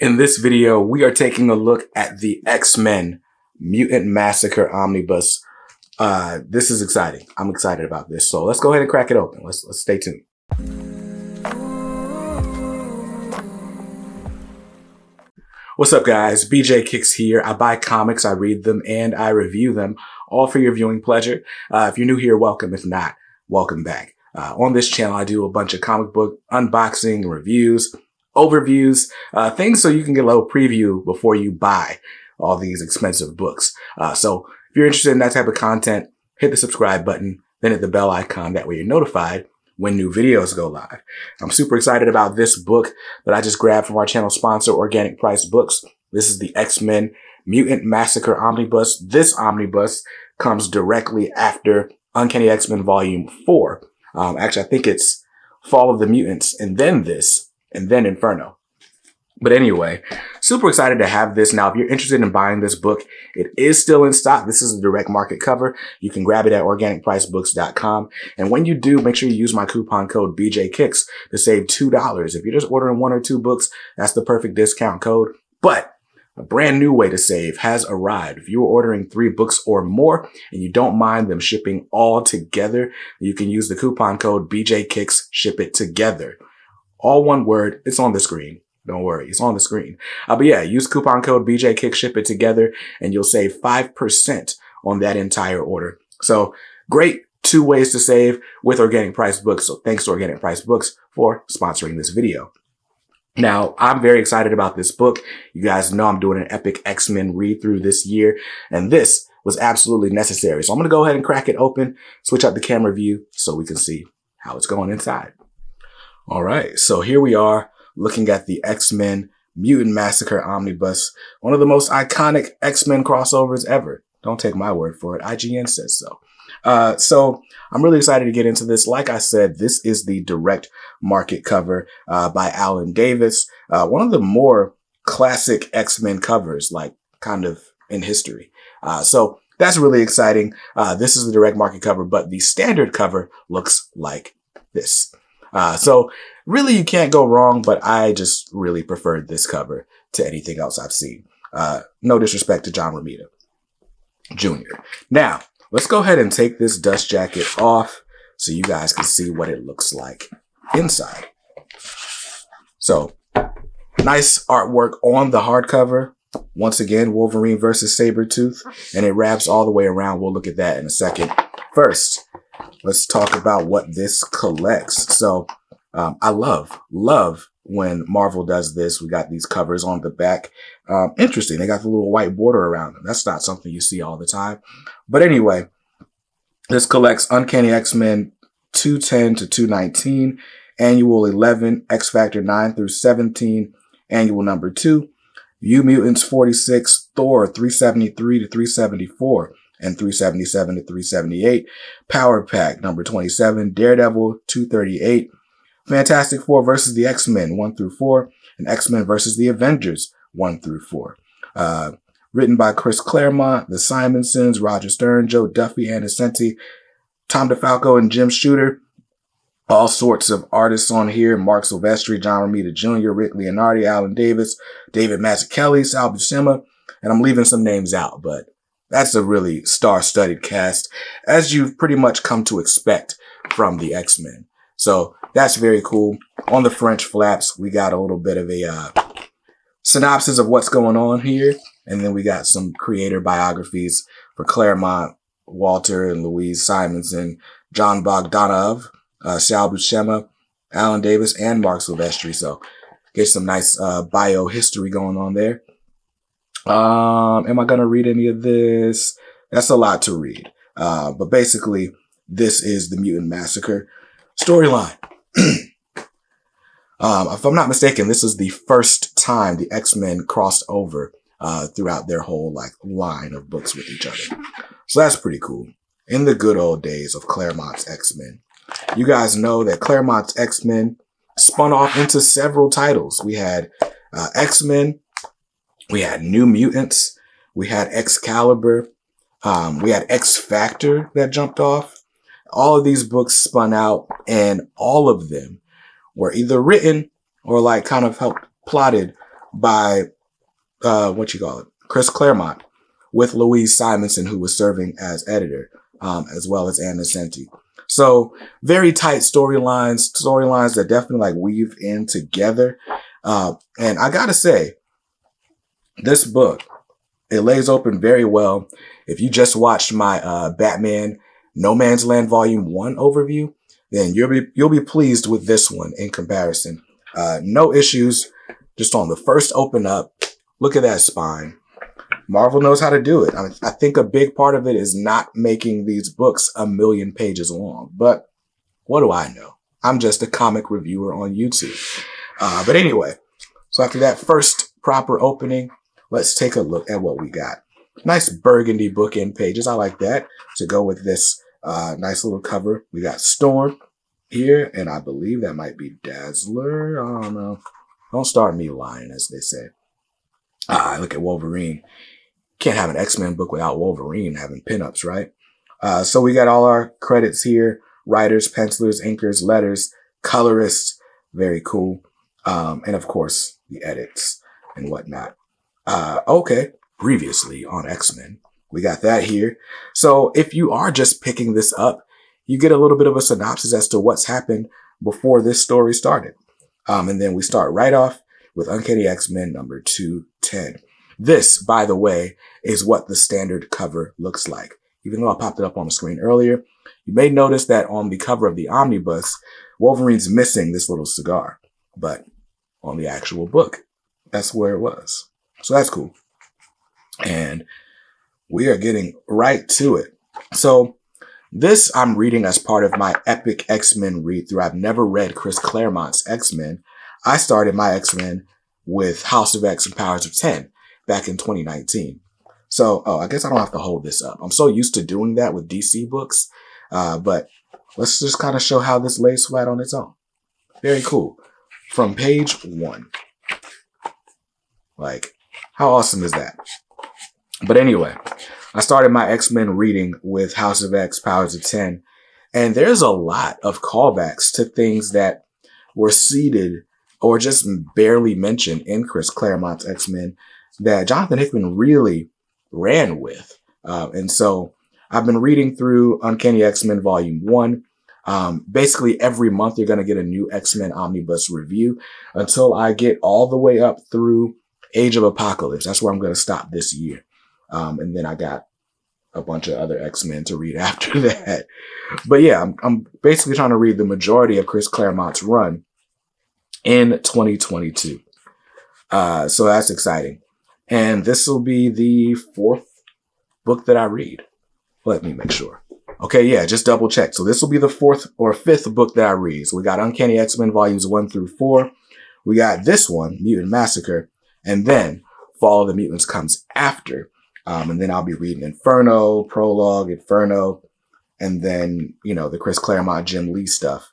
In this video, we are taking a look at the X-Men Mutant Massacre Omnibus. This is exciting. I'm excited about this. So let's go ahead and crack it open. Let's stay tuned. What's up, guys? BJ Kicks here. I buy comics, I read them, and I review them, all for your viewing pleasure. If you're new here, welcome. If not, welcome back. On this channel, I do a bunch of comic book unboxing, reviews, overviews, things so you can get a little preview before you buy all these expensive books. So if you're interested in that type of content, hit the subscribe button, then hit the bell icon. That way you're notified when new videos go live. I'm super excited about this book that I just grabbed from our channel sponsor, Organic Price Books. This is the X-Men Mutant Massacre Omnibus. This omnibus comes directly after Uncanny X-Men Volume 4. Actually, I think it's Fall of the Mutants, and then this, and then Inferno. But anyway, super excited to have this. Now, if you're interested in buying this book, it is still in stock. This is a direct market cover. You can grab it at organicpricebooks.com. And when you do, make sure you use my coupon code BJKicks to save $2. If you're just ordering 1 or 2 books, that's the perfect discount code. But a brand new way to save has arrived. If you're ordering 3 books or more and you don't mind them shipping all together, you can use the coupon code BJKicks, ship it together. All one word. It's on the screen. Don't worry, it's on the screen. But yeah, use coupon code BJKicks, ship it together, and you'll save 5% on that entire order. So great 2 ways to save with Organic Price Books. So thanks to Organic Price Books for sponsoring this video. Now, I'm very excited about this book. You guys know I'm doing an epic X-Men read through this year, and this was absolutely necessary. So I'm going to go ahead and crack it open, switch out the camera view so we can see how it's going inside. All right, so here we are looking at the X-Men Mutant Massacre Omnibus, one of the most iconic X-Men crossovers ever. Don't take my word for it. IGN says so. So I'm really excited to get into this. Like I said, this is the direct market cover by Alan Davis, one of the more classic X-Men covers, like kind of in history. So that's really exciting. This is the direct market cover, but the standard cover looks like this. So really you can't go wrong, but I just really preferred this cover to anything else I've seen. No disrespect to John Romita Jr. Now, let's go ahead and take this dust jacket off so you guys can see what it looks like inside. So, nice artwork on the hardcover. Once again, Wolverine versus Sabretooth, and it wraps all the way around. We'll look at that in a second. First, let's talk about what this collects. So, I love when Marvel does this. We got these covers on the back. Interesting. They got the little white border around them. That's not something you see all the time. But anyway, this collects Uncanny X-Men 210 to 219, Annual 11, X-Factor 9 through 17, Annual number 2, New Mutants 46, Thor 373 to 374, and 377 to 378, Power Pack number 27, Daredevil 238, Fantastic Four versus the X-Men 1 through 4, and X-Men versus the Avengers 1 through 4. Written by Chris Claremont, the Simonsons, Roger Stern, Joe Duffy, Anna Senti, Tom DeFalco, and Jim Shooter. All sorts of artists on here. Mark Silvestri, John Romita Jr., Rick Leonardi, Alan Davis, David Mazzucchelli, Sal Buscema, and I'm leaving some names out, but that's a really star-studded cast, as you've pretty much come to expect from the X-Men. So that's very cool. On the French flaps, we got a little bit of a synopsis of what's going on here. And then we got some creator biographies for Claremont, Walter and Louise Simonson, John Bogdanov, Sal Buscema, Alan Davis, and Mark Silvestri. So get some nice bio history going on there. Am I going to read any of this? That's a lot to read. But basically, this is the Mutant Massacre storyline. If I'm not mistaken, this is the first time the X-Men crossed over throughout their whole line of books with each other. So that's pretty cool. In the good old days of Claremont's X-Men. You guys know that Claremont's X-Men spun off into several titles. We had X-Men, we had New Mutants, we had Excalibur, we had X-Factor that jumped off. All of these books spun out, and all of them were either written or kind of helped plotted by, Chris Claremont, with Louise Simonson, who was serving as editor, as well as Anna Senti. So very tight storylines that definitely like weave in together. And I gotta say, this book, it lays open very well. If you just watched my Batman No Man's Land Volume 1 overview, then you'll be pleased with this one in comparison. No issues, just on the first open up. Look at that spine. Marvel knows how to do it. I think a big part of it is not making these books 1,000,000 pages long. But what do I know? I'm just a comic reviewer on YouTube. But anyway, so after that first proper opening, let's take a look at what we got. Nice burgundy bookend pages. I like that to go with this nice little cover. We got Storm here, and I believe that might be Dazzler. I don't know. Don't start me lying, as they say. Look at Wolverine. Can't have an X-Men book without Wolverine having pinups, right? So we got all our credits here. Writers, pencilers, inkers, letters, colorists. Very cool. And of course, the edits and whatnot. Okay. Previously on X-Men. We got that here. So if you are just picking this up, you get a little bit of a synopsis as to what's happened before this story started. And then we start right off with Uncanny X-Men number 210. This, by the way, is what the standard cover looks like. Even though I popped it up on the screen earlier, you may notice that on the cover of the Omnibus, Wolverine's missing this little cigar. But on the actual book, that's where it was. So that's cool. And we are getting right to it. So this I'm reading as part of my epic X-Men read through. I've never read Chris Claremont's X-Men. I started my X-Men with House of X and Powers of 10 back in 2019. So, I guess I don't have to hold this up. I'm so used to doing that with DC books. But let's just kind of show how this lays flat on its own. Very cool. From page 1. Like, how awesome is that? But anyway, I started my X-Men reading with House of X, Powers of 10. And there's a lot of callbacks to things that were seeded or just barely mentioned in Chris Claremont's X-Men that Jonathan Hickman really ran with. And so I've been reading through Uncanny X-Men Volume 1. Basically, every month you're going to get a new X-Men Omnibus review until I get all the way up through Age of Apocalypse. That's where I'm going to stop this year. And then I got a bunch of other X-Men to read after that. But yeah, I'm basically trying to read the majority of Chris Claremont's run in 2022. So that's exciting. And this will be the 4th book that I read. Let me make sure. Okay, yeah, just double check. So this will be the 4th or 5th book that I read. So we got Uncanny X-Men volumes 1 through 4. We got this one, Mutant Massacre. And then Fall of the Mutants comes after. And then I'll be reading Inferno, Prologue, Inferno, and then, the Chris Claremont, Jim Lee stuff.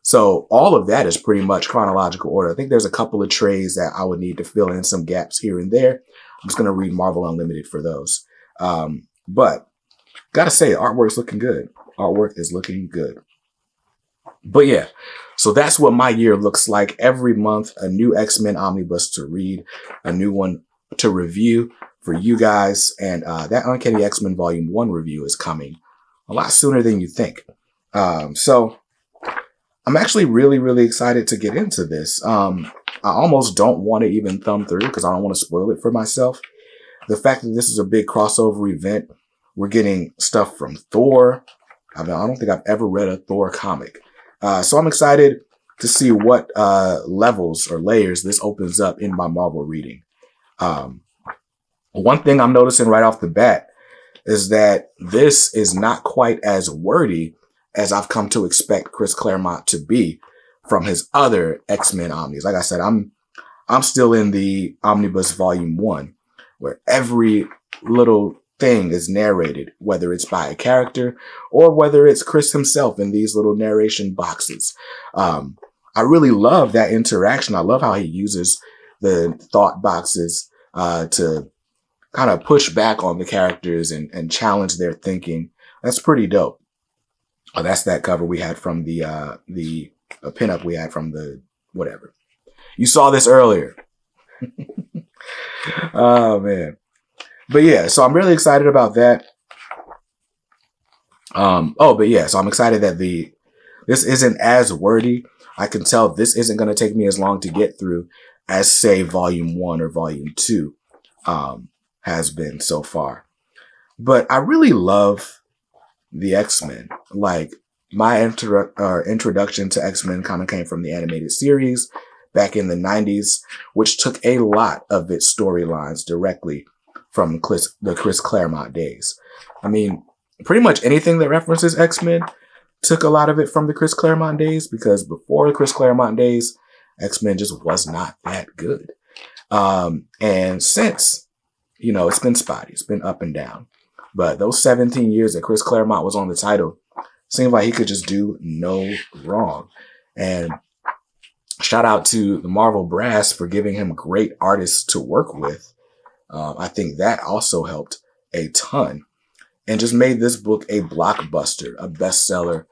So all of that is pretty much chronological order. I think there's a couple of trades that I would need to fill in some gaps here and there. I'm just going to read Marvel Unlimited for those. But gotta say, artwork's looking good. Artwork is looking good. But yeah, so that's what my year looks like. Every month, a new X-Men Omnibus to read, a new one to review for you guys. And that Uncanny X-Men Volume 1 review is coming a lot sooner than you think. So I'm actually really, really excited to get into this. I almost don't want to even thumb through because I don't want to spoil it for myself. The fact that this is a big crossover event, we're getting stuff from Thor. I don't think I've ever read a Thor comic. So I'm excited to see what levels or layers this opens up in my Marvel reading. One thing I'm noticing right off the bat is that this is not quite as wordy as I've come to expect Chris Claremont to be from his other X-Men Omnis. Like I said, I'm still in the Omnibus Volume 1, where every little thing is narrated, whether it's by a character or whether it's Chris himself in these little narration boxes. I really love that interaction. I love how he uses the thought boxes to kind of push back on the characters and challenge their thinking. That's pretty dope. Oh, that's that cover we had from the pinup we had from the whatever. You saw this earlier. Oh, man. But yeah, so I'm really excited about that. So I'm excited that this isn't as wordy. I can tell this isn't going to take me as long to get through as, say, Volume 1 or Volume 2 has been so far. But I really love the X-Men. Like, my introduction to X-Men kind of came from the animated series back in the 90s, which took a lot of its storylines directly from the Chris Claremont days. I mean, pretty much anything that references X-Men took a lot of it from the Chris Claremont days, because before the Chris Claremont days, X-Men just was not that good. And since, it's been spotty. It's been up and down. But those 17 years that Chris Claremont was on the title, seemed like he could just do no wrong. And shout out to the Marvel brass for giving him great artists to work with. I think that also helped a ton and just made this book a blockbuster, a bestseller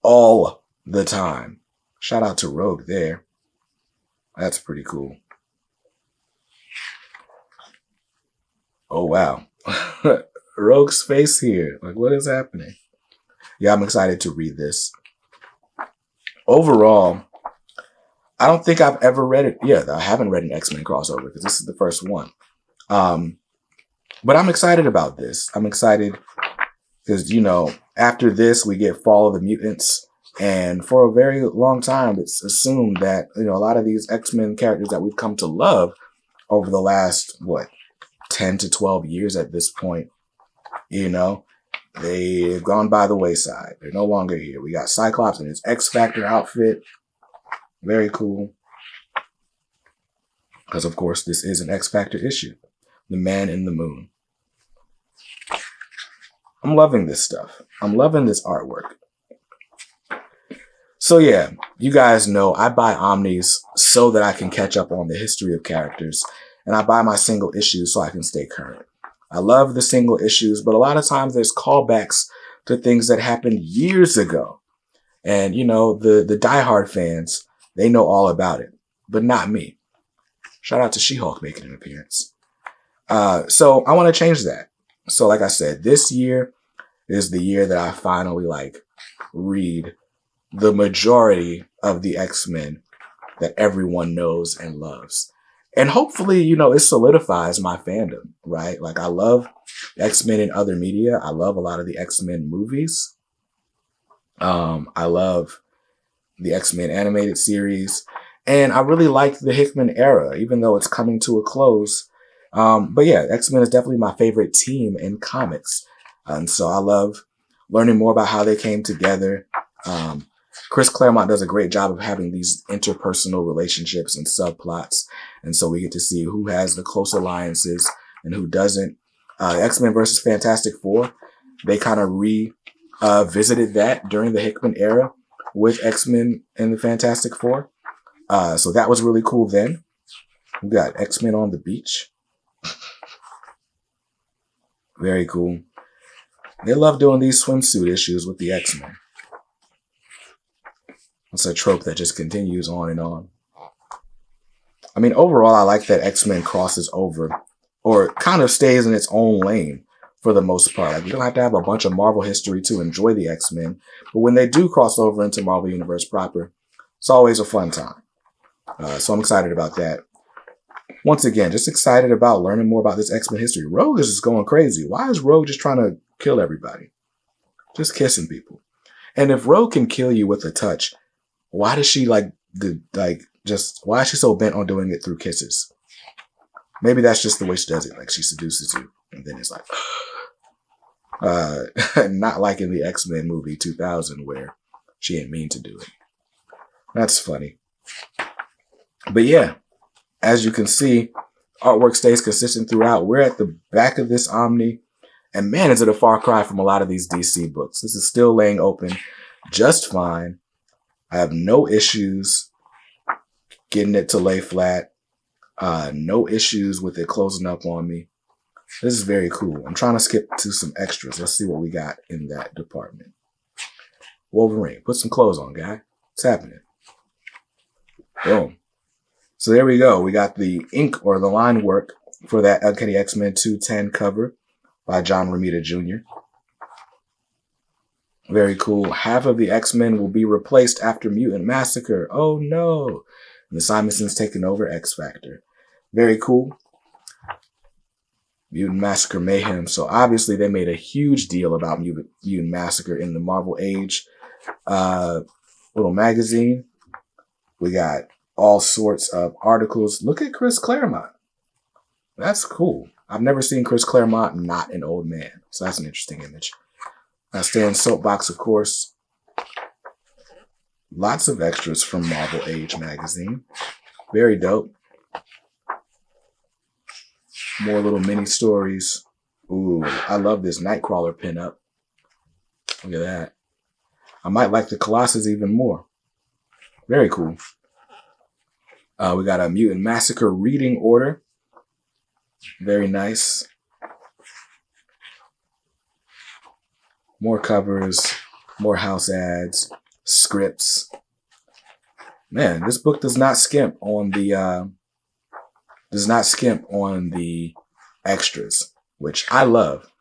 all the time. Shout out to Rogue there. That's pretty cool. Oh, wow. Rogue's face here. Like, what is happening? Yeah, I'm excited to read this. Overall, I don't think I've ever read it. Yeah, I haven't read an X-Men crossover because this is the first one. But I'm excited about this. I'm excited because, after this, we get Fall of the Mutants. And for a very long time, it's assumed that, a lot of these X-Men characters that we've come to love over the last, 10 to 12 years at this point, they've gone by the wayside. They're no longer here. We got Cyclops in his X-Factor outfit. Very cool. Because, of course, this is an X-Factor issue. The Man in the Moon. I'm loving this stuff. I'm loving this artwork. So yeah, you guys know I buy Omnis so that I can catch up on the history of characters. And I buy my single issues so I can stay current. I love the single issues, but a lot of times there's callbacks to things that happened years ago. And, the diehard fans, they know all about it, but not me. Shout out to She-Hulk making an appearance. So I want to change that. So like I said, this year is the year that I finally read the majority of the X-Men that everyone knows and loves. And hopefully, it solidifies my fandom, right? Like, I love X-Men in other media. I love a lot of the X-Men movies. I love the X-Men animated series. And I really like the Hickman era, even though it's coming to a close. But yeah, X-Men is definitely my favorite team in comics. And so I love learning more about how they came together. Chris Claremont does a great job of having these interpersonal relationships and subplots. And so we get to see who has the close alliances and who doesn't. X-Men versus Fantastic Four, they kind of revisited that during the Hickman era with X-Men and the Fantastic Four. So that was really cool then. We got X-Men on the beach. Very cool. They love doing these swimsuit issues with the X-Men. It's a trope that just continues on and on. I mean, overall, I like that X-Men crosses over or kind of stays in its own lane for the most part. Like, you don't have to have a bunch of Marvel history to enjoy the X-Men. But when they do cross over into Marvel Universe proper, it's always a fun time. So I'm excited about that. Once again, just excited about learning more about this X-Men history. Rogue is just going crazy. Why is Rogue just trying to kill everybody? Just kissing people. And if Rogue can kill you with a touch, why does she why is she so bent on doing it through kisses? Maybe that's just the way she does it. Like, she seduces you and then it's like, not like in the X-Men movie 2000 where she didn't mean to do it. That's funny. But yeah, as you can see, artwork stays consistent throughout. We're at the back of this Omni, and man, is it a far cry from a lot of these DC books. This is still laying open just fine. I have no issues getting it to lay flat. No issues with it closing up on me. This is very cool. I'm trying to skip to some extras. Let's see what we got in that department. Wolverine, put some clothes on, guy. What's happening? Boom. So there we go. We got the ink or the line work for that Uncanny X-Men 210 cover by John Romita Jr. Very cool. Half of the X-Men will be replaced after Mutant Massacre. Oh no. And the Simonson's taking over X-Factor. Very cool. Mutant Massacre Mayhem. So obviously they made a huge deal about Mutant Massacre in the Marvel Age little magazine. We got all sorts of articles. Look at Chris Claremont. That's cool. I've never seen Chris Claremont not an old man. So that's an interesting image. Stan Soapbox, of course. Lots of extras from Marvel Age magazine. Very dope. More little mini stories. Ooh, I love this Nightcrawler pinup. Look at that. I might like the Colossus even more. Very cool. We got a Mutant Massacre reading order. Very nice. More covers, more house ads, scripts. Man, this book does not skimp on the extras, which I love,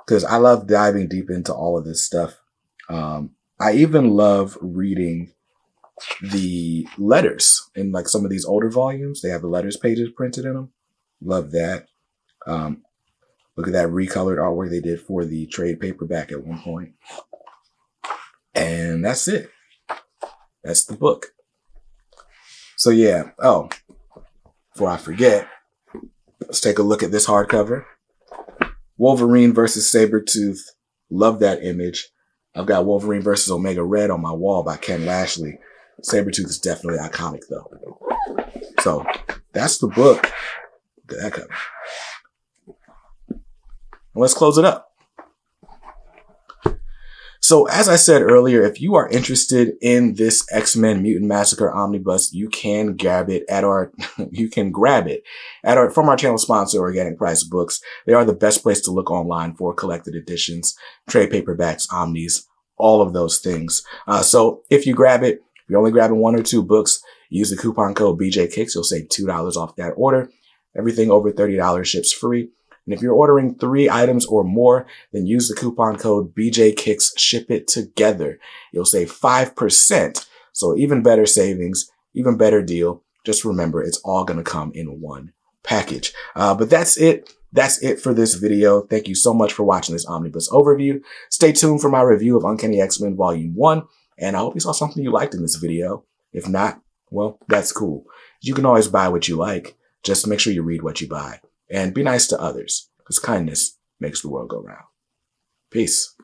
because I love diving deep into all of this stuff. I even love reading the letters in like some of these older volumes. They have the letters pages printed in them. Love that. Look at that recolored artwork they did for the trade paperback at one point. And that's it. That's the book. So yeah. Oh, before I forget, let's take a look at this hardcover. Wolverine versus Sabretooth. Love that image. I've got Wolverine versus Omega Red on my wall by Ken Lashley. Sabretooth is definitely iconic though. So that's the book. Look at that cover. Let's close it up. So as I said earlier, if you are interested in this X-Men Mutant Massacre Omnibus, you can grab it at our from our channel sponsor, Organic Price Books. They are the best place to look online for collected editions, trade paperbacks, omnis, all of those things. So if you grab it, if you're only grabbing 1 or 2 books, use the coupon code BJKicks. You'll save $2 off that order. Everything over $30 ships free. And if you're ordering 3 items or more, then use the coupon code BJKicks, ship it together. You'll save 5%. So even better savings, even better deal. Just remember, it's all going to come in one package. But that's it. That's it for this video. Thank you so much for watching this Omnibus overview. Stay tuned for my review of Uncanny X-Men Volume 1. And I hope you saw something you liked in this video. If not, well, that's cool. You can always buy what you like. Just make sure you read what you buy. And be nice to others, because kindness makes the world go round. Peace.